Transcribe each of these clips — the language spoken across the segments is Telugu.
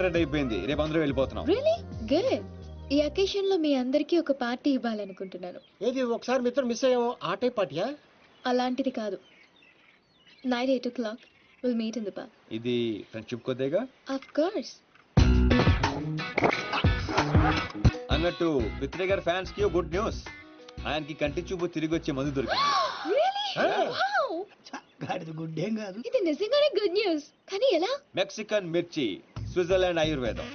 కాంట్రాక్ట్ అయిపోయింది. రేపు అందరూ వెళ్ళిపోతున్నాం. Really good. ఈ అకేషన్ లో మీ అందరికీ ఒక పార్టీ ఇవ్వాలనుకుంటున్నాను. ఏది ఒకసారి మిత్రం మిస్ అయ్యాము, ఆ టైప్ పార్టీయా? అలాంటిది కాదు. Night 8 o'clock will meet in the park. ఇది ఫ్రెండ్షిప్ కొద్దిగా. Of course. అన్నట్టు పిత్రే గారి ఫ్యాన్స్ కి గుడ్ న్యూస్. ఆయనకి కంటి చూపు తిరిగి వచ్చే మందు దొరికింది. గుడ్డేం కాదు. ఇది నిజంగానే గుడ్ న్యూస్. కానీ ఎలా? మెక్సికన్ మిర్చి, స్విట్జర్లాండ్ ఆయుర్వేదం.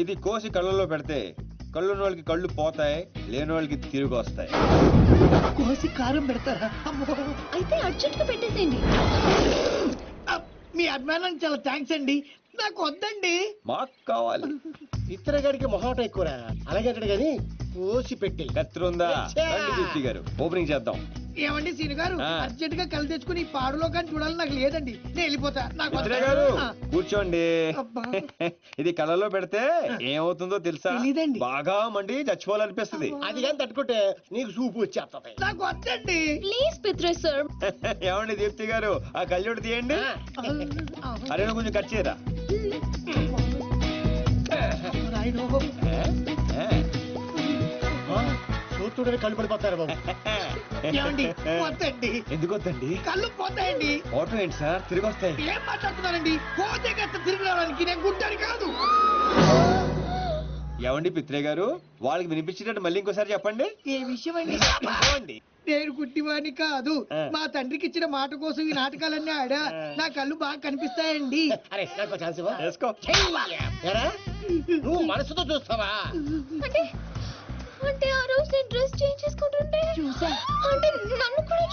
ఇది కోసి కళ్ళలో పెడితే కళ్ళున్న వాళ్ళకి కళ్ళు పోతాయి, లేని వాళ్ళకి తిరిగి వస్తాయి. కోసి కారం పెడతారా? అయితే అర్జెంట్ గా పెట్టేసేయండి. మీ అభిమానానికి చాలా థ్యాంక్స్ అండి. నాకు వద్దండి. మాకు కావాలి. ఇతర గారికి మొహాట ఎక్కువరా. అలాగే అంటాడు కానీ కోసి పెట్టి కత్తిరుందా దీప్తి గారు, ఓపెనింగ్ చేద్దాం. ఏమండి సీని గారు, అర్జెంట్ గా కళ్ళు తెచ్చుకుని పాడులో కానీ చూడాలి. నాకు లేదండి, నేను వెళ్ళిపోతా. పిత్రే గారు కూర్చోండి. ఇది కళ్ళలో పెడితే ఏమవుతుందో తెలుసా? బాగా మండి చచ్చిపోవాలనిపిస్తుంది. అది కానీ తట్టుకుంటే నీకు సూపు వచ్చేస్తుంది. నాకు వద్దండి ప్లీజ్ పిత్రే సార్. ఏమండి దీప్తి గారు, ఆ కళ్ళోడు తీయండి. అరే కొంచెం కట్ చేయరా. చూస్తుంటే కళ్ళు పడిపోతారు బాబు. వద్దండి. ఎందుకు వద్దండి? కళ్ళు పోతాయండి. ఆటో ఏంటి సార్, తిరిగి వస్తాయి. ఏం మాట్లాడుతున్నారండి? పోతే గట్ట తిరిగి రావడానికి నేను గుడ్డని కాదు. ఏమండి పిత్రే గారు, వాళ్ళకి వినిపించినట్టు మళ్ళీ ఇంకోసారి చెప్పండి. ఏ విషయం అండి? నేను గుడ్డివాణి కాదు. మా తండ్రికి ఇచ్చిన మాట కోసం ఈ నాటకాలన్నీ ఆడా. నా కళ్ళు బాగా కనిపిస్తాయండి. నువ్వు మనసుతో చూస్తావా? అంటే ఆ రోజు నేను డ్రెస్ చేంజ్ చేసుకుంటుంటే చూసా. అంటే నన్ను కూడా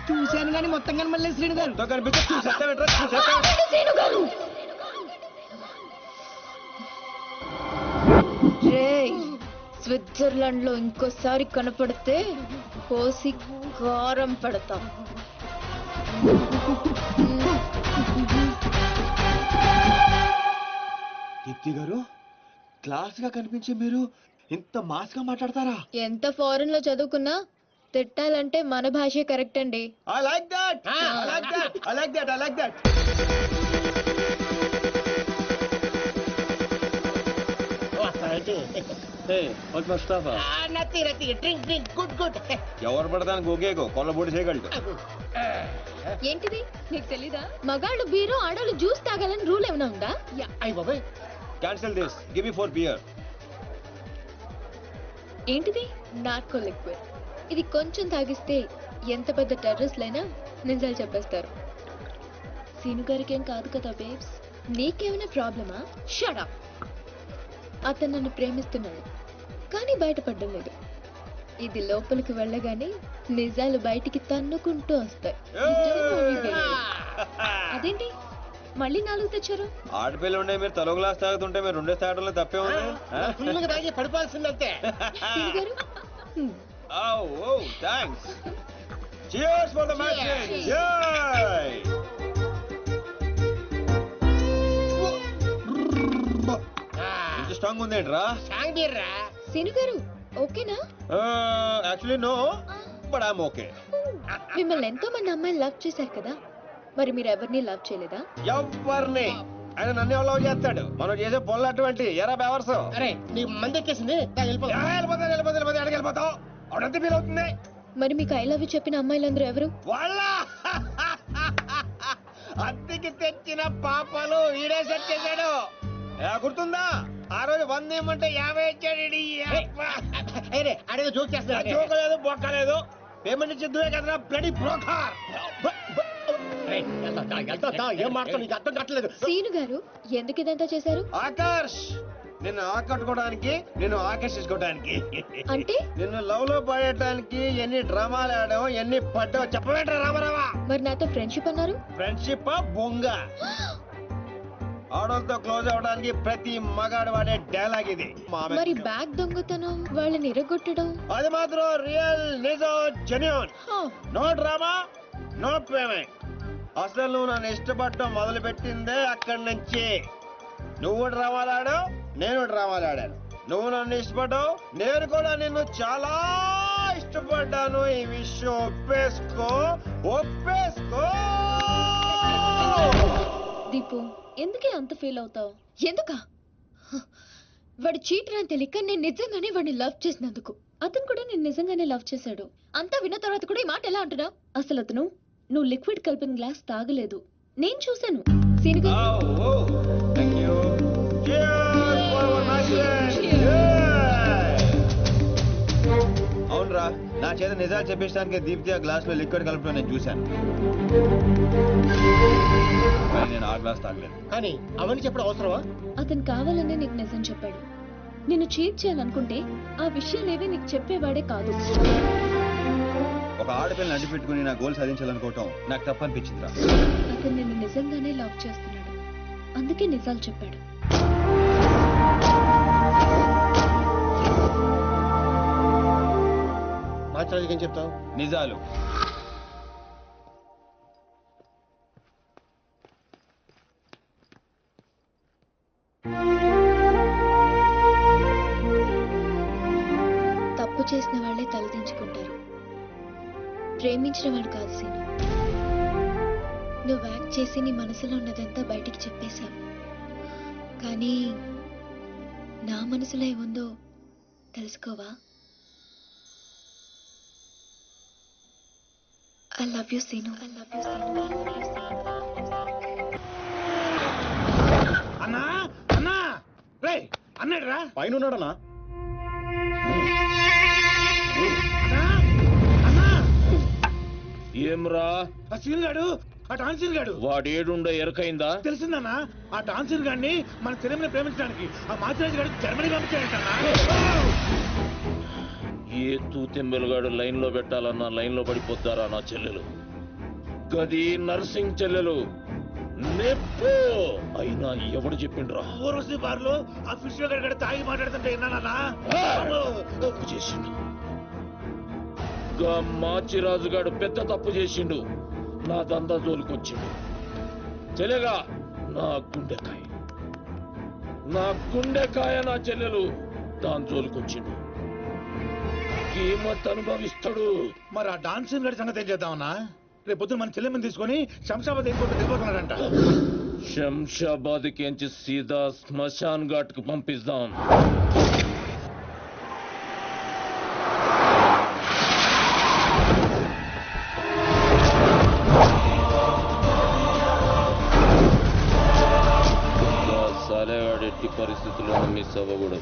చూశాను కానీ మొత్తం కానీ మళ్ళీ శ్రీను గారు స్విట్జర్లాండ్ లో ఇంకోసారి కనపడితే కోసి కారం పెడతాం. దీప్తి గారు, క్లాస్ గా కనిపించే మీరు ఇంత మాస్ గా మాట్లాడతారా? ఎంత ఫారెన్ లో చదువుకున్నా తిట్టాలంటే మన భాషే కరెక్ట్ అండి. I like that. I like that. I like that. I like that. Hey, what's Mustafa? Nothing. Drink. Good. ఎవరు పడతాను గోగేగో కొల్లబొడి చేయగలడు. ఏంటిది నీకు తెలీదా? మగాళ్ళు బీరు, ఆడవాళ్ళు జ్యూస్ తాగాలని రూల్ ఏమైనా ఉందా? అయ్య బాబాయ్, cancel this. Give me 4 beer. ఏంటిది? Narco liquid. ఇది కొంచెం తాగిస్తే ఎంత పెద్ద టెర్రరిస్ట్లైనా నిజాలు చెప్పేస్తారు. సీను గారికి ఏం కాదు కదా బేబ్స్? నీకేమైనా ప్రాబ్లమా? Shut up. అతను నన్ను ప్రేమిస్తున్నాడు కానీ బయటపడడం లేదు. ఇది లోపలికి వెళ్ళగానే నిజాలు బయటికి తన్నుకుంటూ వస్తాయి. అదేంటి మళ్ళీ 4 తెచ్చారు? ఆడపిల్ల ఉండే మీరు తలో గ్లాస్ తాగుతుంటే మీరు 2 తాగడంలో తప్పే ఉంది. పడిపోవాల్సిందంతే. Oh, thanks. Cheers for the match. Yay! ఇంత స్ట్రాంగ్ ఉందేంట్రా? సీను గారు ఓకేనా? Actually no, but I'm okay. మిమ్మల్ని ఎంతో మంది అమ్మాయిలు లవ్ చేశారు కదా, మరి మీరు ఎవరిని లవ్ చేయలేదా? ఎవరిని? ఆయన నన్ను ఎవరు లవ్ చేస్తాడు? మనం చేసే పనులు అటువంటి. ఎరా బేవర్స్. అరే నీ మంది ఎక్కేసింది. వెళ్ళిపోతావు. అవునంత ఫీల్ అవుతుంది. మరి మీకు ఐ లవ్ యూ చెప్పిన అమ్మాయిలందరూ ఎవరు? వాళ్ళ అద్దెకి తెచ్చిన పాపలు ఈడే సెట్ చేశాడు. గుర్తుందా? ఆ రోజు 100 ఇమ్మంటే 50 ఇచ్చాడు. అడిగి జోక్ చేస్తా. జోకలేదు, బొక్కలేదు. పేమెంట్ ఇచ్చిద్దువే కదరా బ్లడీ బ్రోకర్. ఏం మాట్లాడు, నీకు అర్థం కావట్లేదు. సీను గారు ఎందుకు ఇదంతా చేశారు? ఆకర్ష్, నిన్ను ఆకట్టుకోవడానికి, నిన్ను ఆకర్షించుకోవడానికి, అంటే నిన్ను లవ్ లో పడేయడానికి ఎన్ని డ్రామాలు ఆడావు, ఎన్ని పడ్డావు చెప్పవేంట్రా రామారావా? మరి నాతో ఫ్రెండ్షిప్ అన్నారు. ఫ్రెండ్షిప్ బొంగ. ఆడోళ్ళతో క్లోజ్ అవడానికి ప్రతి మగాడు వాడే డైలాగ్ ఇది. మరి బ్యాగ్ దొంగతనం, వాళ్ళని ఇరగొట్టడం, అది మాత్రం రియల్, నిజం, genuine. No drama, no payment. అసలు నువ్వు నన్ను ఇష్టపడటం మొదలు పెట్టిందే అక్కడి నుంచి. నువ్వు డ్రామాలు ఆడావు, నేను డ్రామాలు ఆడాను. నువ్వు నన్ను ఇష్టపడ్డావు, నేను కూడా నిన్ను చాలా ఇష్టపడ్డాను. ఈ విషయం ఒప్పేసుకో. దీపు ఎందుకే అంత ఫీల్ అవుతావు? ఎందుకా? వాడు చీటర్ అని తెలియక నేను నిజంగానే వాడిని లవ్ చేసినందుకు. అతను కూడా నేను నిజంగానే లవ్ చేశాడు. అంతా విన్న తర్వాత కూడా ఈ మాట ఎలా అంటున్నా? అసలు అతను నువ్వు లిక్విడ్ కలిపిన గ్లాస్ తాగలేదు, నేను చూశాను. సీనుగా అవునరా, నా చేత నిజాలు చెప్పించడానికి దీప్తి ఆ గ్లాస్ లో లిక్విడ్ కలపడం నేను చూశాను. కానీ నేను ఆ గ్లాస్ తాగలేదు. కానీ అవన్నీ చెప్పడం అవసరమా? అతను కావాలనే నీకు నిజం చెప్పాడు. నిన్ను చీట్ చేయాలనుకుంటే ఆ విషయాలేవి నీకు చెప్పేవాడే కాదు. ఒక ఆడపిల్లని అడ్డు పెట్టుకుని నా గోల్ సాధించాలనుకోవటం నాకు తప్పనిపించిందిరా. అతను నిన్ను నిజంగానే లవ్ చేస్తున్నాడు, అందుకే నిజాలు చెప్పాడు. మాట్లాడేది ఏం చెప్తావు? నిజాలు. తప్పు చేసిన వాళ్ళే తలదించుకుంటారు, ప్రేమించిన వాడు కాదు సీను. నువ్వు యాక్ట్ చేసి నీ మనసులో ఉన్నదంతా బయటికి చెప్పేశావు, కానీ నా మనసులో ఏముందో తెలుసుకోవా? I love you, Sinu. I love you, Sinu. అన్నా అన్నా రే అన్నాడు రా పైన ఉన్నాడనా? అన్నా ఏమ్రా ఆ సీన్ గాడు, ఆ డాన్సీన్ గాడు వాడేడుండో ఎరకైందా? తెలిసిందన్నా, ఆ డాన్సీన్ గాడిని మన సినిమాని ప్రేమించడానికి ఆ మాచిరాజు గారు జర్మనీ పంపించాడంటన్నా. ఏ తూతెంబెలుగాడు లైన్ లో పెట్టాలన్నా లైన్ లో పడిపోతారా నా చెల్లెలు? గది నర్సింగ్ చెల్లెలు నెప్పు అయినా ఎవడు చెప్పిండ్రా? ఊర్వశి బార్లో ఆ ఫిష్ గారు తాగి మాట్లాడుతుంటే విన్నానన్నా. తప్పు చేసిండు, గా మాచిరాజుగాడు పెద్ద తప్పు చేసిండు. నా దందా జోలికొచ్చిండు. చెల్లెగా నా గుండెకాయ నా చెల్లెలు దాని జోలికొచ్చిండు. కీమత్ అనుభవిస్తాడు. మరి ఆ డాన్సీన్ గారి సంగతి ఏం చేద్దామన్నా? రేపు పొద్దున మన చెల్లెమ్మని తీసుకొని శంషాబాద్ ఎయిర్పోర్ట్ వెళ్ళిపోతున్నాడంట. శంషాబాద్ కించి సీదా శ్మశాన్ ఘాట్ కు పంపిస్తాం. సాలేగాడు ఎట్టి పరిస్థితుల్లోనూ మిస్ అవ్వకూడదు.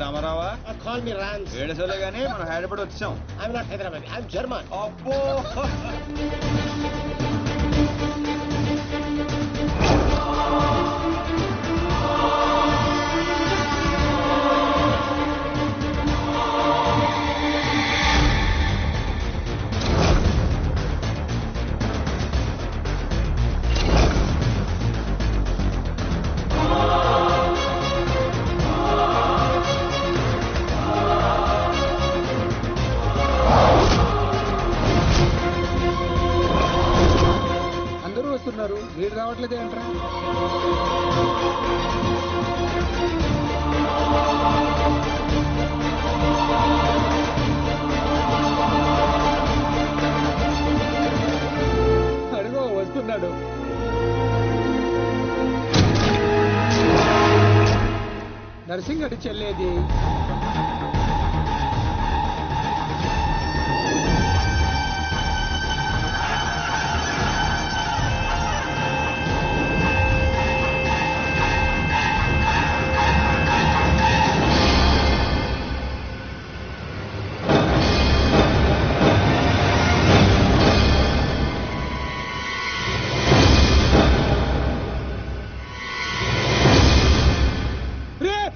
రామారావా, కాల్ మీ రాన్స్. ఏడుసోలే గానీ మనం హైదరాబాద్ వచ్చాం. I'm not Hyderabad, I'm German. అబ్బో, వీడు రావట్లేదు ఏంట్రా? అడుగో వస్తున్నాడు. నర్సింగడి చెల్లేది.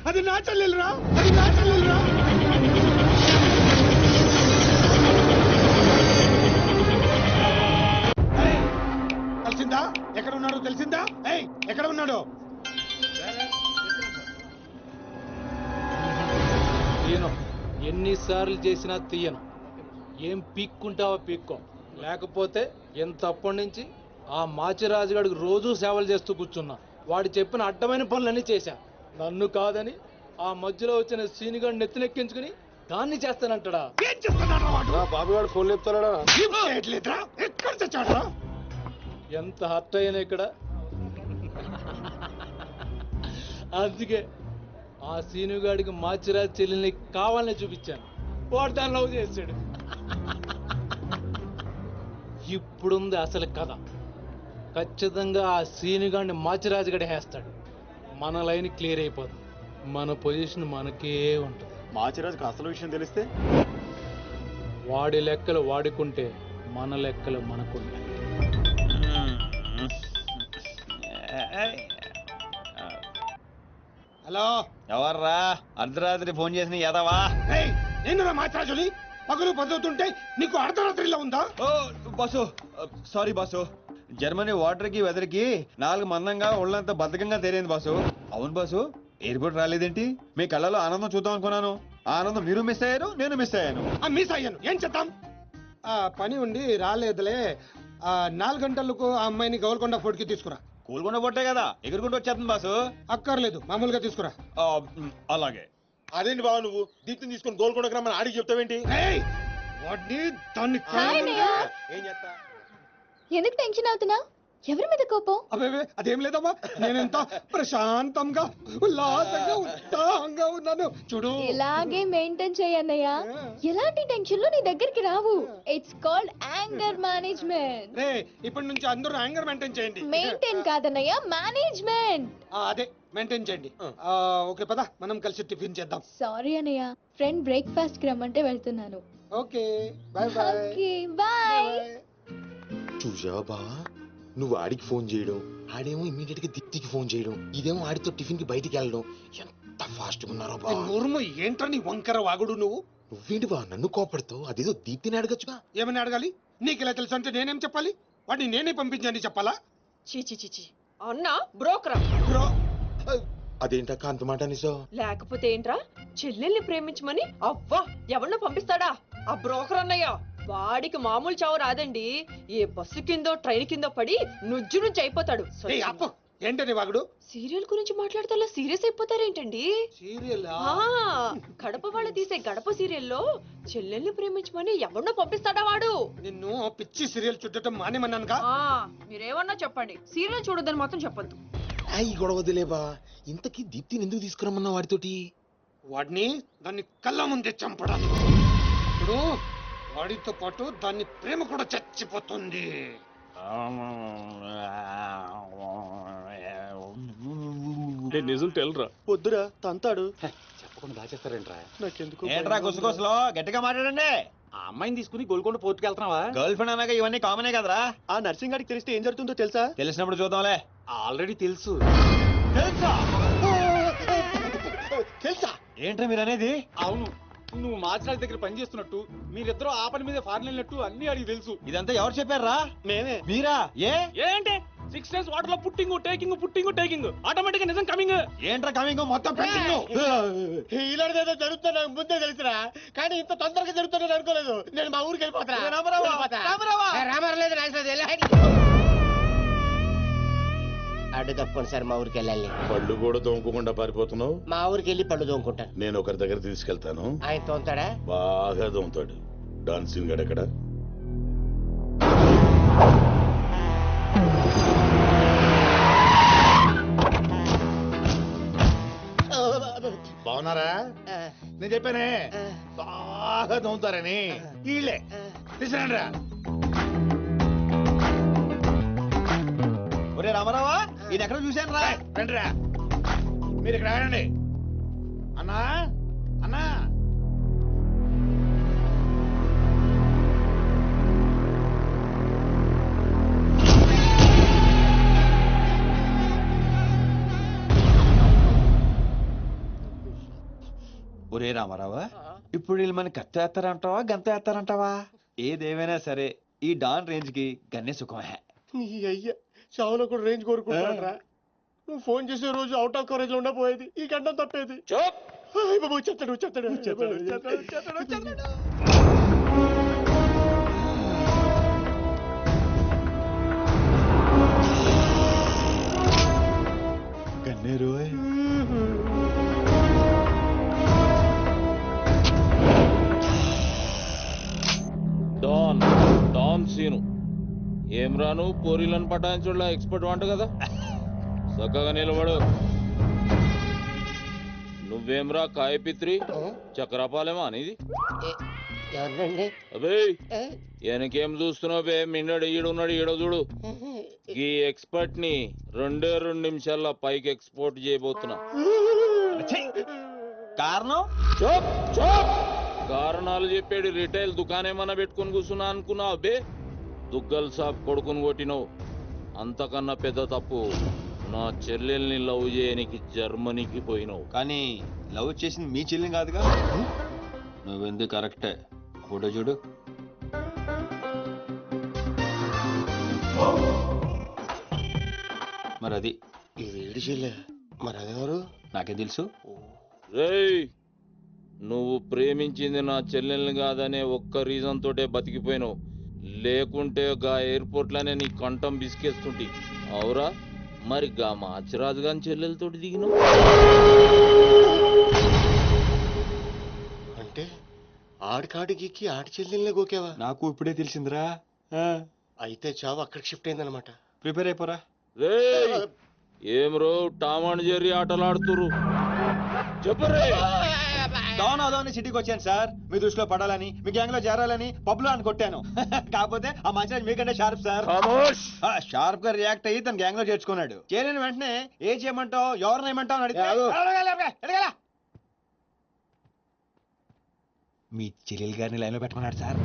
అది నా చెల్లెలురా, అది నా చెల్లెలురా. తెలిసిందా ఎక్కడ ఉన్నాడో? తెలిసిందా? ఎక్కడ ఉన్నాడో? తీయను, ఎన్నిసార్లు చేసినా తీయను. ఏం పీక్కుంటావో పీక్కో, లేకపోతే ఎంతప్పటి నుంచి ఆ మాచిరాజు గడికి రోజూ సేవలు చేస్తూ కూర్చున్నా. వాడు చెప్పిన అడ్డమైన పనులన్నీ చేశా. నన్ను కాదని ఆ మధ్యలో వచ్చిన సీనిగాడు నెత్తినెక్కించుకుని దాన్ని చేస్తానంటాడా? ఏం చేస్తున్నాడు వాడు? బాబు గారు ఫోన్ చెప్తాడా? ఏం చేయట్లేదురా? ఎక్కడ తెచ్చాడురా? ఎంత హర్ట్ అయినా ఇక్కడ. అందుకే ఆ సీనుగాడికి మాచిరాజు చెల్లెల్ని కావాలని చూపించాను. వాడు దాన్ని లవ్ చేశాడు. ఇప్పుడుంది అసలు కథ. ఖచ్చితంగా ఆ సీనుగాడిని మాచిరాజు గడి వేస్తాడు. మన లైన్ క్లియర్ అయిపోతుంది. మన పొజిషన్ మనకే ఉంటుంది. మాచిరాజుకి అసలు విషయం తెలిస్తే వాడి లెక్కలు వాడుకుంటే మన లెక్కలు మనకుంటాయి. హలో, ఎవర్రా అర్ధరాత్రి ఫోన్ చేసిన యదవా? నేను మాట్లాడుని పగలు పదువుతుంటే నీకు అర్ధరాత్రిలో ఉందా? ఓ boss, sorry boss. Germany water కి వెదర్ కి 4 మందంగా ఒళ్ళంతా బద్ధకంగా తేలింది బాసు. అవును బాసు, ఎయిర్పోర్ట్ రాలేదేంటి? మీ కళ్ళలో ఆనందం చూద్దాం అనుకున్నాను. ఆ ఆనందం మీరు మిస్ అయ్యారు, నేను మిస్ అయ్యాను. మిస్ అయ్యాను, ఏం చేద్దాం? పని ఉండి రాలేదులే. 4 గంటలకు ఆ అమ్మాయిని గౌల్కొండ ఫోర్ట్ కి తీసుకురా. కూల్కొండ పొట్టే కదా, ఎగురుకుంటూ వచ్చేస్తుంది బాసు. అక్కర్లేదు, మామూలుగా తీసుకురా. అలాగే. అదేంటి బాబు నువ్వు దీప్తిని తీసుకొని గోల్కొండకు రమ్మని ఆడికి చెప్తావేంటి? వాడిని దాన్ని హాయ్ అన్నయ్య. ఏం చేస్తా? ఎందుకు టెన్షన్ అవుతున్నావు? ఎవరి మీద కోపం? అదే అదేం లేదమ్మా, నేనెంత ప్రశాంతంగా ఉల్లాసంగా ఉత్సాహంగా ఉన్నాను చూడు. ఇలాగే మెయింటైన్ చేయన్నయ్య. ఎలాంటి టెన్షన్లు నీ దగ్గరికి రావు. It's called anger management. రే, ఇప్పటి నుంచి అందరూ యాంగర్ మెయింటైన్ చేయండి. మెయింటైన్ కాదన్నయ్య, మేనేజ్మెంట్. అదే మెయింటైన్ చేయండి. ఓకే పద, మనం కలిసి టిఫిన్ చేద్దాం. సారీ అన్నయ్య, ఫ్రెండ్ బ్రేక్ఫాస్ట్ కి రమ్మంటే వెళ్తున్నాను. Okay bye bye. Okay bye. చూసావా బా, నువ్వు ఆడికి ఫోన్ చేయడం, ఆడేమో ఇమీడియట్ గా దీప్తికి ఫోన్ చేయడం, ఇదేమో ఆడితో టిఫిన్ కి బయటికి వెళ్ళడం. ఎంత ఫాస్ట్ గా ఉన్నారో బా. నోరుము ఏంట్రా నీ వంకర వాగుడు నువ్వు? నువ్వేంటి బా నన్ను కోపడతావు? అదేదో దీప్తిని అడగచ్చుగా. ఏమని అడగాలి? నీకు ఇలా తెలుసు అంటే నేనేం చెప్పాలి? వాడిని నేనే పంపించండి చెప్పాలా? చీచి చీచి అన్నా బ్రోకరా? బ్రో, అదేంటక్క అంత మాట అనేసో? లేకపోతే ఏంట్రా, చెల్లెల్ని ప్రేమించమని అవ్వా ఎవరినో పంపిస్తాడా ఆ బ్రోకర్ అన్నయ్య? వాడికి మామూలు చావు రాదండి. ఏ బస్సు కిందో ట్రైన్ కిందో పడి నుజ్జు నుంచి అయిపోతాడు. ఏయ్ అప్పు, ఏంటని వాగుడు? సీరియల్ గురించి మాట్లాడితే అలా సీరియస్ అయిపోతారేంటండి? సీరియల్ కడప వాళ్ళు తీసే గడప సీరియల్లో చెల్లెల్ని ప్రేమించమని ఎవరినో పంపిస్తాడా వాడు? నిన్ను పిచ్చి సీరియల్ చుట్టడం మానేమన్నానుగా. మీరేమన్నా చెప్పండి, సీరియల్ చూడొద్దని మాత్రం చెప్పొద్దు. ఈ గొడవదిలే బా. ఇంతకీ దీప్తిని ఎందుకు తీసుకురమ్మన్నా వాడితోటి? వాడిని దాన్ని కళ్ళ ముందే చంపడానికి. ఇప్పుడు వాడితో పాటు దాన్ని ప్రేమ కూడా చచ్చిపోతుంది. నిజం తెలరా? వద్దురా, తంతాడు. చెప్పకుండా దాచేస్తారేంట్రా? నాకెందుకు ఏంట్రా గుసగుసలో గట్టిగా మాట్లాడండి. ఆ అమ్మాయిని తీసుకుని గోల్కొండ పోర్టుకి వెళ్తున్నావా? గర్ల్ ఫ్రెండ్ అన్నాక ఇవన్నీ కామనే కదరా. ఆ నర్సింగ్ గారికి తెలిస్తే ఏం జరుగుతుందో తెలుసా? తెలిసినప్పుడు చూద్దాంలే. ఆల్రెడీ తెలుసు. తెలుసా? తెలుసా? ఏంట్రా మీరు అనేది? అవును, నువ్వు మాచిరాజు దగ్గర పని చేస్తున్నట్టు, మీరిద్దరూ ఆ పని మీద ఫారెన్ వెళ్ళినట్టు అన్ని అడిగి తెలుసు. ఇదంతా ఎవరు చెప్పారా? మేమే. మీరా? ఏ ఏంటి 6 days వాటర్ లో పుట్టింగ్ టేకింగ్ ఆటోమేటిక్ గా నిజం కమింగ్. ఏంట్రా కమింగ్ మొత్తం పెండింగ్? ఇలాంటిదేదో జరుగుతుంది నాకు ముందే తెలుసురా, కానీ ఇంత తొందరగా జరుగుతుందని అనుకోలేదు. నేను మా ఊరికి వెళ్ళిపోతా. అడ్డు తప్పండి సార్, మా ఊరికి వెళ్ళాలి. పళ్ళు కూడా తోముకోకుండా పారిపోతున్నావు. మా ఊరికి వెళ్ళి పళ్ళు తోముకుంటాను. నేను ఒకరి దగ్గర తీసుకెళ్తాను, ఆయన తోముతాడా? బాగా తోముతాడు. డాన్సింగ్ గడెక్కడ? బాగున్నారా? నేను చెప్పానే బాగా తోముతారని. వీళ్ళే తీసుకురండిరా. ఒరే రామారావా, ఇది ఎక్కడ చూశాను రా. రండిరా, మీరు ఇక్కడ ఆగండి. అన్నా అన్నా, ఒరే రామారావా, ఇప్పుడు వీళ్ళు మన కత్తి వేస్తారంటావా గంత వేస్తారంటావా? ఏదేమైనా సరే ఈ డాన్ రేంజ్ కి గన్నే సుఖమే. నీ అయ్యా చావులో కూడా రేంజ్ కోరుకుంటారా? నువ్వు ఫోన్ చేసే రోజు అవుట్ ఆఫ్ కవరేజ్ లో ఉండపోయేది, ఈ గంట తప్పేది. చెప్తాడు. ఏమ్రాను పోరీలను పటాయించుడులా ఎక్స్పర్ట్ వంట కదా చక్కగా నిలబడు. నువ్వేమ్రా కాయపిత్రి చక్రపాలేమా అనేది? ఎవరండి? అబే వెనకేం చూస్తున్నావు బే? మిన్నడు ఈడున్నాడు, ఈడో చూడు. ఈ ఎక్స్పర్ట్ ని 2 నిమిషాల్లో పైకి ఎక్స్పోర్ట్ చేయబోతున్నా. కారణం కారణాలు చెప్పాడు. రిటైల్ దుకాణం పెట్టుకుని కూర్చున్నా అనుకున్నావు బే? దుగ్గల్ సాబ్ కొడుకుని కొట్టినావు. అంతకన్నా పెద్ద తప్పు నా చెల్లెల్ని లవ్ చేయనికి జర్మనీకి పోయినావు. కానీ లవ్ చేసింది మీ చెల్లి కాదుగా. నువ్వెందుకు కరెక్టే. ఫోటో చూడు. మరి అది ఈ వేడి చెల్లె మరి అదెవరు? నాకే తెలుసు. రేయ్, నువ్వు ప్రేమించింది నా చెల్లెల్ని కాదనే ఒక్క రీజన్ తోటే బతికిపోయినావు. లేకుంటే గా ఎయిర్పోర్ట్ లోనే నీ కంఠం బిసికేస్తుంటి. అవురా? మరి గా మాచిరాజు గాని చెల్లెలతోటి దిగినావు. అంటే ఆడికాడికి ఆడి చెల్లెల్ని గోకేవా? నాకు ఇప్పుడే తెలిసిందిరా. అయితే చావు అక్కడికి షిఫ్ట్ అయిందనమాట. ప్రిపేర్ అయిపోరా. రేయ్, ఏం రో టామ్ అండ్ జెర్రీ ఆటలాడుతురు? చెప్పరే. డౌన్ అవుదామని సిటీకి వచ్చాను సార్. మీ దృష్టిలో పడాలని, మీ గ్యాంగ్ లో చేరాలని పబ్ లో అని కొట్టాను. కాకపోతే ఆ మధ్య మీకంటే షార్ప్ సార్. షార్ప్ గా రియాక్ట్ అయ్యి తన గ్యాంగ్ లో చేర్చుకున్నాడు. చేరిన వెంటనే ఏం చేయమంటావు, ఎవరిని ఏమంటావు అని అడిగితే మీ చెల్లెలు గారిని లైన్ లో పెట్టుకున్నాడు సార్.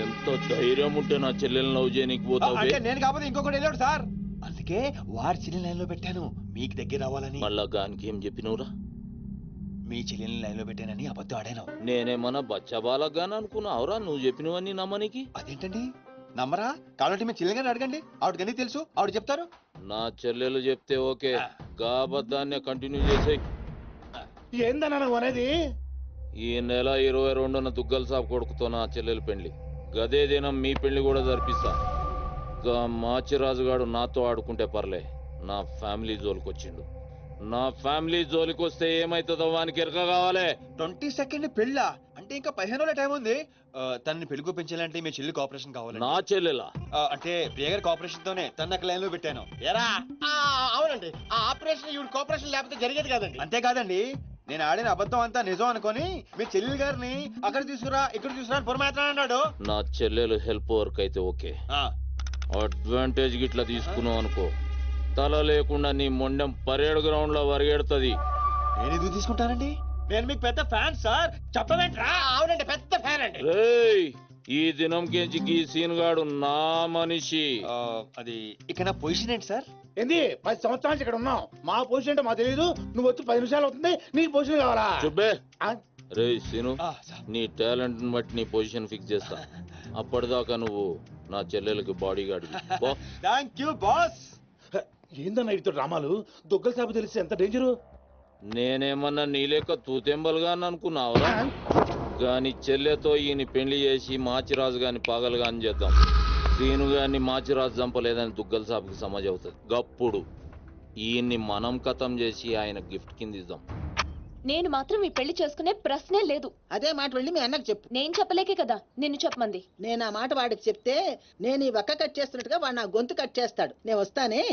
ఎంత ధైర్యం ఉంటే నా చెల్లెల్ని లవ్ చేయనీకి పోతావు? అంటే నేను కాకపోతే ఇంకొకటి వెళ్ళాడు సార్. అందుకే వాడి చెల్లెలు లైన్ లో పెట్టాను, మీకు దగ్గర రావాలని. మళ్ళా గానికి ఏం చెప్పినవురా? మీ చెల్లెల్ని లైన్ లో పెట్టానని అబద్ధం ఆడాను. నేనేమన్నా బచ్చబాలగాని అనుకున్నావురా నువ్వు చెప్పినవన్నీ నమ్మనికి? అదేంటండి నమ్మరా? కాబట్టి మీ చెల్లెలు గారిని అడగండి, ఆవిడకన్నీ తెలుసు, ఆవిడ చెప్తారు. నా చెల్లెలు చెప్తే ఓకే, గా అబద్ధాన్ని కంటిన్యూ చేసేయి. ఏందన్నా నువ్వు అనేది? ఈ నెల 22న దుగ్గల్ సాబ్ కొడుకుతో నా చెల్లెలు పెళ్లి. గదే దినం మీ పెళ్లి కూడా జరిపిస్తా. గా మాచిరాజుగాడు నాతో ఆడుకుంటే పర్లే, నా ఫ్యామిలీ జోలికొచ్చిండు. నా ఫ్యామిలీ జోలికొస్తే ఏమైతుందో వానికి ఎరక కావాలి. 22nd పెళ్ళా? అంటే ఇంకా 15 రోజుల టైం ఉంది. తనని పెళ్లి పెంచాలంటే మీ చెల్లి కోఆపరేషన్ కావాలి. నా చెల్లెలా? అంటే ప్రియ గారి కోఆపరేషన్ తోనే తన లైన్ లో పెట్టాను. ఎరా? అవునండి, ఆ ఆపరేషన్ ఈవిడ కోఆపరేషన్ లేకపోతే జరిగేది కాదండి. అంతేకాదండి, నేను ఆడిన అబద్ధం అంతా నిజం అనుకొని మీ చెల్లెలు గారిని అక్కడ తీసుకురా ఇక్కడ తీసుకురా అని పొరమాత్రం అన్నాడు. నా చెల్లెలు హెల్ప్ వర్క్ అయితే ఓకే, అడ్వాంటేజ్ గిట్లా తీసుకున్నావు అనుకో, తల లేకుండా నీ మొండెం పరేడ్ గ్రౌండ్ లో వరిగెడుతుంది. నేను ఎందుకు తీసుకుంటానండి? నేను మీకు పెద్ద ఫ్యాన్ సార్. చెప్పవేంట్రా? అవునండి, పెద్ద ఫ్యాన్ అండి. రేయ్, ఈ దినం కెంచి ఈ సీన్ గాడు నా మనిషి. అది ఇక నా పొజిషన్ ఏంటి సార్? ఏంది 10 సంవత్సరాలు ఇక్కడ ఉన్నాం, మా పొజిషన్ అంటే మాకు తెలియదు. నువ్వు వచ్చి 10 నిమిషాలు అవుతుంది, నీ పొజిషన్ కావాలా? చుబ్బే. రేయ్ సీను, నీ టాలెంట్ బట్టి నీ పొజిషన్ ఫిక్స్ చేస్తా. అప్పటిదాకా నువ్వు నా చెల్లెలకి body guard. Thank you boss. ఏందన్నా ఇటు రామాలు? దుగ్గల సాబు తెలిసి ఎంత డేంజరు? నేనేమన్నా నీ లెక్క తూతెంబలుగా అనుకున్నావురా? గాని చెల్లెతో ఈయన పెళ్లి చేసి మాచిరాజు గాని పాగలు గాని చేద్దాం. సీను గాని మాచిరాజు చంపలేదని దుగ్గల సాబుకి సమాజ్ అవుతుంది. గప్పుడు ఈయన్ని మనం కథం చేసి ఆయన గిఫ్ట్ కింద ఇద్దాం. నేను మాత్రం ఈ పెళ్లి చేసుకునే ప్రశ్నే లేదు. అదే మాట వెళ్ళి మీ అన్నకు చెప్పు. నేను చెప్పలేకే కదా నిన్ను చెప్పమంది. నేను ఆ మాట వాడికి చెప్తే నేను ఈ వక్క కట్ చేస్తున్నట్టుగా వాడు నా గొంతు కట్ చేస్తాడు. నేను వస్తానే.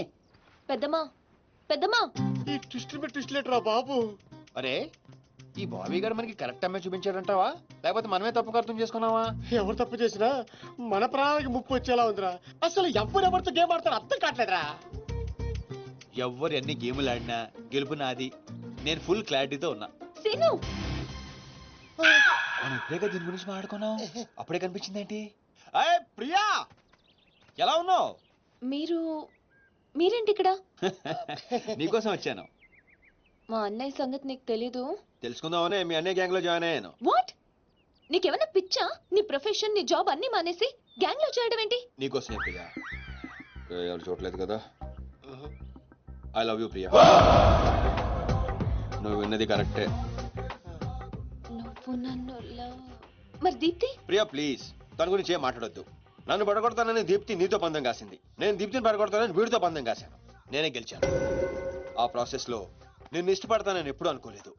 పెద్దమ్మా, పెద్దమ్మా. ఈ ట్విస్ట్ మీద ట్విస్ట్ లేటరా బాబు. అరే, ఈ బాబీ గారు మనకి కరెక్ట్ అమ్మాయి చూపించాడంటావా, లేకపోతే మనమే తప్పుగా అర్థం చేసుకున్నావా? ఎవరు తప్పు చేసినా మన ప్రాణానికి ముప్పు వచ్చేలా ఉందిరా. అసలు ఎవరెవరితో గేమ్ ఆడతారు అర్థం కావట్లేదురా. ఎవరు ఎన్ని గేములు ఆడినా గెలుపు నాది. నేను ఫుల్ క్లారిటీతో ఉన్నా. సీను, మనం ఇప్పుడే దీని గురించి మాట్లాడుకున్నాం, అప్పుడే కనిపించిందేంటి? అయ్యే ప్రియా, ఎలా ఉన్నావు? మీరేంటి ఇక్కడ? నీకోసం వచ్చాను. మా అన్నయ్య సంగతి నీకు తెలీదు? తెలుసుకుందామనే మీ అన్నయ్య గ్యాంగ్ లో జాయిన్ అయ్యాను. వాట్? నీకేమైనా పిచ్చా? నీ ప్రొఫెషన్, నీ జాబ్ అన్ని మానేసి గ్యాంగ్ లో చేయడం ఏంటి? నీకోసమే ప్రియా. ఎవరు చూడలేదు కదా. I love you Priya. నువ్వు విన్నది కరెక్టే. నువ్వు నన్ను మరి దీప్తి? ప్రియా ప్లీజ్, తన గురించి ఏం మాట్లాడొద్దు. నన్ను పడగొడతానని దీప్తి నీతో పందెం కాసింది. నేను దీప్తిని పడగొడతానని వీడితో పందెం కాశాను. నేనే గెలిచాను. ఆ ప్రాసెస్ లో నిన్ను ఇష్టపడతానని ఎప్పుడు అనుకోలేదు.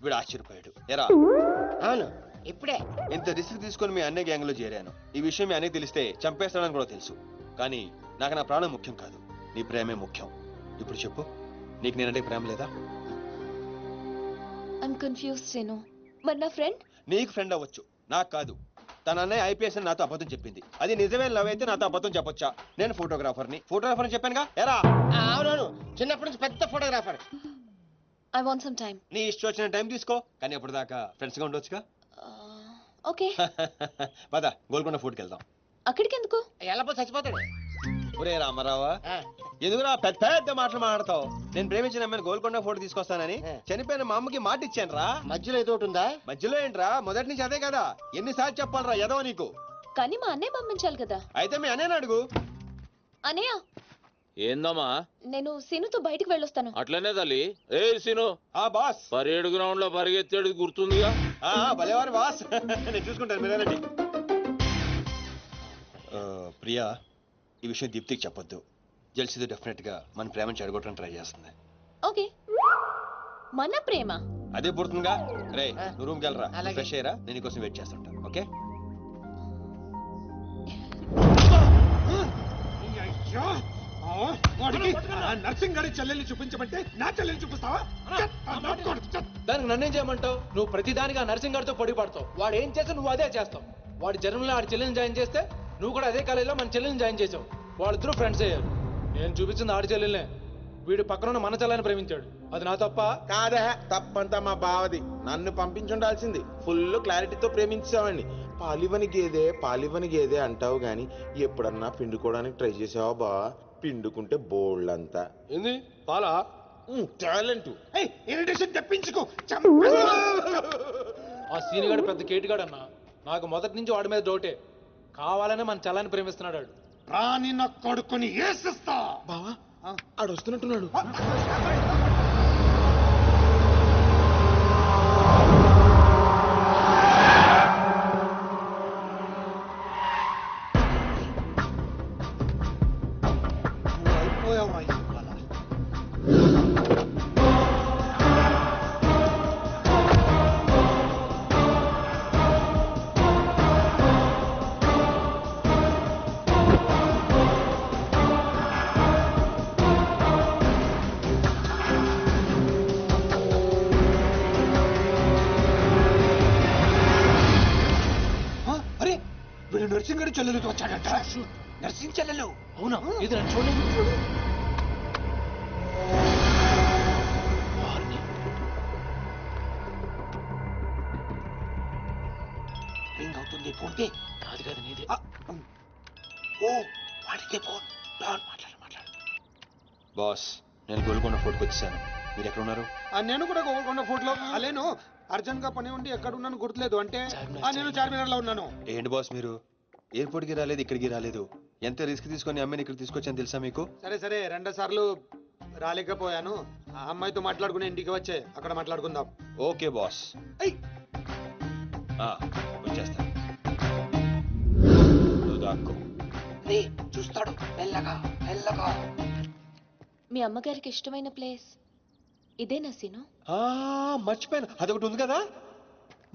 వీడు ఆశ్చర్యపోయాడు. ఎరా? అవును, ఇప్పుడే. ఇంత రిస్క్ తీసుకొని మీ అన్నయ్య గ్యాంగ్ లో చేరాను. ఈ విషయం మీ అన్నయ్య తెలిస్తే చంపేస్తాడని కూడా తెలుసు. కానీ నాకు నా ప్రాణం ముఖ్యం కాదు, నీ ప్రేమే ముఖ్యం. ఇప్పుడు చెప్పు, నీకు నేనంటే ప్రేమ లేదా? I'm confuse Seenu. మరి నా ఫ్రెండ్? నీకు ఫ్రెండ్ అవ్వచ్చు, నాకు కాదు. తన అన్నయ్య ఐపీఎస్ అని నాతో అబద్ధం చెప్పింది. అది నిజమే లవ్ అయితే నాతో అబద్ధం చెప్పొచ్చా? నేను ఫోటోగ్రాఫర్ చెప్పానుగా. ఎరా? అవునవును, చిన్నప్పటి నుంచి పెద్ద photographer. I want some time. నీ ఇష్టం వచ్చిన టైం తీసుకో, కానీ అప్పుడు దాకా ఫ్రెండ్స్ గా ఉండొచ్చుగా. ఓకే. పద గోల్కొండ ఫోర్ట్కి వెళ్దాం. అక్కడికి ఎందుకు? ఎలా చచ్చిపోతాడు. ఒరే రామారావా, ఎందుకురా పెద్ద పెద్ద మాటలు మాట్లాడతావు? నేను ప్రేమించిన అమ్మాయిని గోల్కొండ ఫోటో తీసుకొస్తానని చనిపోయిన మా అమ్మకి మాట ఇచ్చాను రా. మధ్యలో ఏదో ఒకటి ఉందా? మధ్యలో ఏంట్రా, మొదటి నుంచి అదే కదా. ఎన్నిసార్లు చెప్పాలరా ఎదవ నీకు? కానీ మా అన్నయ్య పంపించాలి కదా. అయితే మీ అన్నయ్యని అడుగు. అన్నయ్య, ఏందమ్మా? నేను సీనుతో బయటికి వెళ్ళొస్తాను. అట్లనే తల్లి. ఏ సీను, ఆ బాస్ పరేడు గ్రౌండ్ లో పరిగెత్తేది గుర్తుందిగా? భలేవారు బాస్. నేను చూసుకుంటాను, మీరేనండి. ప్రియా, ఈ విషయం దీప్తికి చెప్పొద్దు. జెల్సీతో డెఫినెట్ గా మన ప్రేమను చెడగొట్టడానికి ట్రై చేస్తుంది. ఓకే. మన ప్రేమ అదే పుడుతుందిగా. రే, నువ్వు రూమ్కి వెళ్ళరా, ఫ్రెష్ అయ్యరా, నేను నీకోసం వెయిట్ చేస్తుంటా. ఓకే? నర్సింగ్ గారి చెల్లెల్ని చూపించమంటే నా చెల్లెల్ని చూపిస్తావా? దానికి నన్నేం చేయమంటావు? నువ్వు ప్రతిదానికి ఆ నర్సింగ్ గారితో పొడి పడతావు. వాడు ఏం చేస్తే నువ్వు అదే చేస్తావు. వాడి జన్మలో ఆడి చెల్లెని జాయిన్ చేస్తే నువ్వు కూడా అదే కాలేజీలో మన చెల్లెని జాయిన్ చేసావు. వాళ్ళిద్దరూ ఫ్రెండ్స్ అయ్యారు. నేను చూపించింది ఆడి చెల్లెల్నే. వీడు పక్కన మన చెల్లెని ప్రేమించాడు. అది నా తప్ప కాదే, తప్పంతా మా బావది. నన్ను పంపించుండాల్సింది. ఫుల్ క్లారిటీతో ప్రేమించావండి. పాలివని గేదే అంటావు గాని ఎప్పుడన్నా పిండుకోవడానికి ట్రై చేసావా బా? పిండుకుంటే బోల్డ్ అంతా. ఏంది పాలా? టాలెంట్. ఇరిటేషన్ తెప్పించుకో. ఆ సీనిగాడు పెద్ద కేటుగాడు అన్న. నాకు మొదటి నుంచి వాడి మీద డౌటే. కావాలనే మన చెల్లని ప్రేమిస్తున్నాడు వాడు. రాని నా కొడుకుని ఏసిస్తా. బావా ఆడు వస్తున్నట్టున్నాడు. నర్సింగ్ గారి చెల్లెలతో వచ్చాడట. నర్సింగ్ చెల్లెలు? అవునా? ఇది నన్ను చూడండి. రింగ్ అవుతుంది. Phone pay. కాదు కాదు నీదే. ఓ వాడితే ఫోన్. మాట్లాడు. బాస్, నేను గోల్కొండ ఫోర్ట్కి వచ్చేసాను. మీరు ఎక్కడ ఉన్నారు? నేను కూడా గోల్కొండ ఫోర్ట్ లో. అలేను అర్జెంట్ గా పని ఉండి ఎక్కడ ఉన్నాను గుర్తులేదు. అంటే నేను చార్మినార్ లో ఉన్నాను. ఏంటి బాస్ మీరు ఎయిర్పోర్ట్ కి రాలేదు, ఇక్కడికి రాలేదు? ఎంత రిస్క్ తీసుకొని అమ్మాయిని ఇక్కడ తీసుకొచ్చాను తెలుసా మీకు? సరే 2 సార్లు రాలేకపోయాను. ఆ అమ్మాయితో మాట్లాడుకుని ఇంటికి వచ్చే అక్కడ మాట్లాడుకుందాం. ఓకే బాస్, వచ్చేస్తా. నువ్వు దాక్కో. చూస్తాడు మెల్లగా. మీ అమ్మగారికి ఇష్టమైన ప్లేస్ ఇదేనా సీను? మర్చిపోయాను, అదొకటి ఉంది కదా.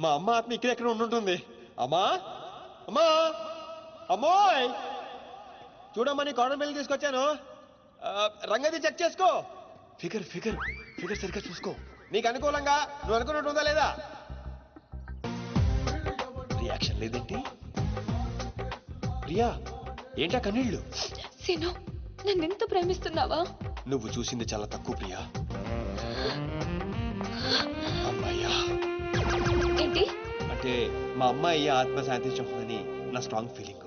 మా అమ్మ ఆత్మ ఇక్కడెక్కడ ఉండుంటుంది. అమ్మా అమ్మా అమ్మోయ్, చూడమ్మా, కాటన్ బిల్ తీసుకొచ్చాను. రంగది చెక్ చేసుకో. ఫిగర్ సరిగ్గా చూసుకో. నీకు అనుకూలంగా నువ్వు అనుకున్నట్టు ఉందా లేదా? రియాక్షన్ లేదేంటి? ప్రియా, ఏంటా కన్నీళ్ళు? సీను, నన్ను ఎంత ప్రేమిస్తున్నావా? నువ్వు చూసింది చాలా తక్కువ ప్రియా. అమ్మయ్యా. ఏంటి అంటే మా అమ్మాయి ఆత్మ శాంతించని నా స్ట్రాంగ్ ఫీలింగ్.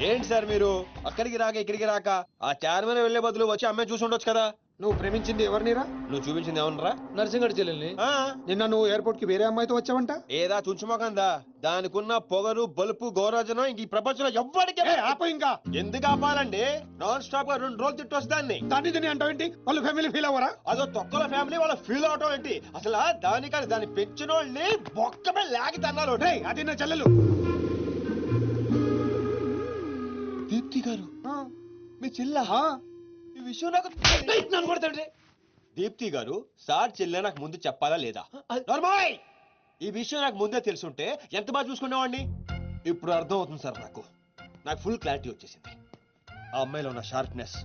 ఏంటి సార్ మీరు అక్కడికి రాక ఇక్కడికి రాక ఆ చార్మినార్ వెళ్లే బదులు వచ్చి అమ్మాయి చూసి ఉండొచ్చు కదా. నువ్వు ప్రేమించింది ఎవరినిరా? నువ్వు చూపించింది ఏమన్నారా? నర్సింగడి చెల్లెల్ని. నిన్న నువ్వు ఎయిర్పోర్ట్ కి వేరే అమ్మాయితో వచ్చావంట. ఏదా చుంచుమోకందా, దానికున్న పొగరు బలుపు గోరాజనం ఇంక ఈ ప్రపంచంలో ఎవ్వడికి ఆప ఇంకా ఎందుకు ఆపాలండి? నాన్ స్టాప్ గా 2 రోజులు తిట్టొచ్చు దాన్ని. దాన్ని తిని అంటావేంటి? వాళ్ళు ఫ్యామిలీ ఫీల్ అవ్వరా? అదో తొక్కల ఫ్యామిలీ వాళ్ళ ఫీల్ అవటం ఏంటి? అసలు దానికని దాన్ని పెంచిన వాళ్ళని బొక్కమే లాగి తన్నారు. అది నా చెల్లెలు. దీప్తి గారు మీ చెల్ల ఈ విషయం నాకు నన్ను కొడతాండి. దీప్తి గారు సార్ చెల్లె నాకు ముందు చెప్పాలా లేదా? నార్మల్ ఈ విషయం నాకు ముందే తెలుసుంటే ఎంత బాగా చూసుకునేవాడిని. ఇప్పుడు అర్థం అవుతుంది సార్. నాకు ఫుల్ క్లారిటీ వచ్చేసింది. ఆ అమ్మాయిలో ఉన్న షార్ప్నెస్,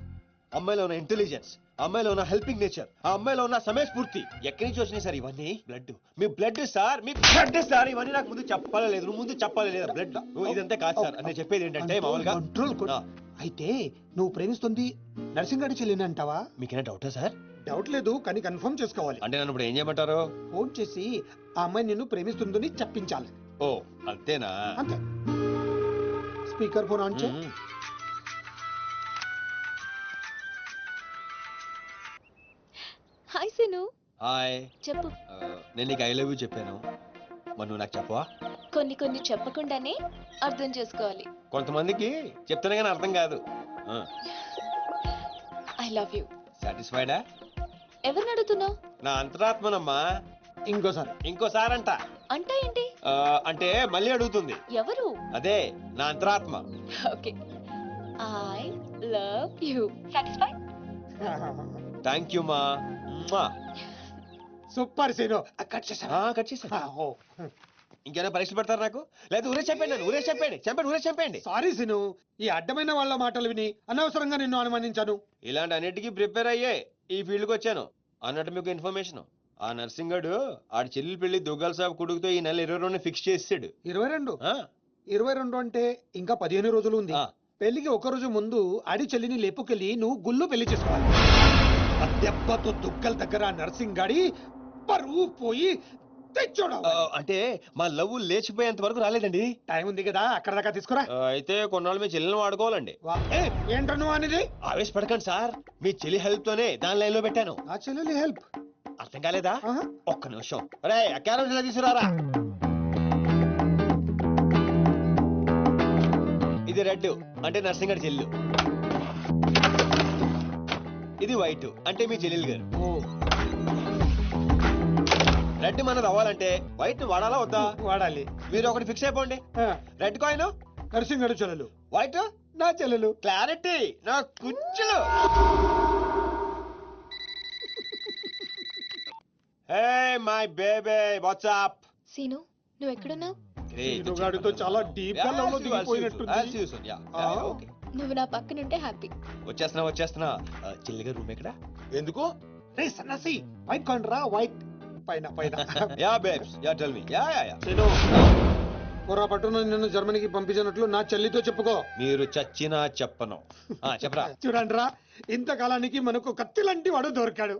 అమ్మాయిలో ఉన్న ఇంటెలిజెన్స్, అమ్మాయిలో ఉన్న హెల్పింగ్ నేచర్, ఆ అమ్మాయిలో ఉన్న సమయస్ఫూర్తి ఎక్కడి నుంచి వచ్చినాయి సార్ ఇవన్నీ? బ్లడ్, మీ బ్లడ్ సార్, మీ బ్లడ్ సార్. ఇవన్నీ నాకు ముందు చెప్పాలా లేదు? నువ్వు ముందు చెప్పాలా లేదా? బ్లడ్ ఇదంతా కాదు సార్. నేను చెప్పేది ఏంటంటే మామూలుగా అయితే నువ్వు ప్రేమిస్తుంది నర్సింగడి చెల్లిని అంటావా? మీకేనా డౌటా సార్? డౌట్ లేదు, కానీ కన్ఫర్మ్ చేసుకోవాలి. అంటే నన్ను ఇప్పుడు ఏం చేయమంటారు? ఫోన్ చేసి ఆ అమ్మాయి నిన్ను ప్రేమిస్తుందని చెప్పించాలి. ఓ అంతేనా? అంతే. స్పీకర్ ఫోన్ ఆన్ చేయి. హాయ్ సీను. హాయ్. చెప్పు. నేను నీకు ఐ లవ్ యూ చెప్పాను, మరి నువ్వు నాకు చెప్పవా? కొన్ని చెప్పకుండానే అర్థం చేసుకోవాలి. కొంతమందికి చెప్తానే కానీ అర్థం కాదు. I love you. సాటిస్ఫైడా? ఎవరిని అడుగుతున్నావు? నా అంతరాత్మనమ్మా. ఇంకోసారి అంట. అంటే ఏంటి? అంటే మళ్ళీ అడుగుతుంది. ఎవరు? అదే నా అంతరాత్మ. Okay. I love you. Satisfy? Thank you మా. Super scene. కట్ చేసా. ఇంకేమైనా పరీక్షలు పెడతారు నాకు? లేదా ఊరే చెప్పండి. ఊరే చెప్పండి. సారీ సీను, ఈ అడ్డమైన వాళ్ళ మాటలు విని అనవసరంగా నిన్ను అనుమానించాను. ఇలాంటి అన్నిటికీ ప్రిపేర్ అయ్యే ఈ ఫీల్డ్కి వచ్చాను. అన్నట్టు మీకు ఇన్ఫర్మేషన్, ఆ నర్సింగడు ఆడి చెల్లి పెళ్లి దుగ్గల సాబ్ కొడుకుతో ఈ నెల 22 ఫిక్స్ చేసాడు. 22 అంటే ఇంకా 15 రోజులు ఉంది. పెళ్లికి ఒక రోజు ముందు ఆడి చెల్లిని లేపుకెళ్ళి నువ్వు గుళ్ళు పెళ్లి చేసుకోవాలి. ఆ దెబ్బతో దుగ్గల దగ్గర నర్సింగ్ గాడి పరువు పోయి తెచ్చోడు. అంటే మా లవ్ లేచిపోయేంత వరకు రాలేదండి. టైం ఉంది కదా, అక్కడ దాకా తీసుకురా. అయితే కొన్నాళ్ళు మీ చెల్లెలను వాడుకోవాలండి. ఏంటను అనేది? ఆవేశపడకండి సార్, మీ చెల్లి హెల్ప్ తోనే దాని లైన్ లో పెట్టాను. ఆ చెల్లెలి హెల్ప్ అర్థం కాలేదా? ఒక్క నిమిషం. అరే క్యారెట్ ఇలా తీసుకురారా. ఇది రెడ్ అంటే నర్సింగడి చెల్లు, ఇది వైట్ అంటే మీ చెల్లెలు గారు. రెడ్ మనది అవ్వాలంటే వైట్ వాడాలా వద్దా? వాడాలి. మీరు ఒకటి ఫిక్స్ అయిపోండి. రెడ్ కాయిన్ నర్సింగడి చెల్లెలు, వైట్ నా చెల్లెలు. క్లారిటీ నా కుచ్చులు. Hey my baby, what's up? Seenu, నువ్వు ఎక్కడున్నావు? గాడితో చాలా డీప్ గా లవ్ లో దిగిపోయినట్టుంది. నువ్వు నా పక్కనుంటే హ్యాపీ. వచ్చేస్తున్నా. చెల్లిగా రూమ్ ఎక్కడ? ఎందుకు? రే సన్నసి, వైట్ కాయిన్ రా. వైట్ పైన. Yeah babes, yeah tell me. Yeah. పొరపాటున నిన్ను జర్మనీకి పంపించినట్లు నా చెల్లితో చెప్పుకో. మీరు చచ్చినా చెప్పను. చెప్పరా. చూడండి రా, ఇంతకాలానికి మనకు కత్తి లాంటి వాడు దొరికాడు.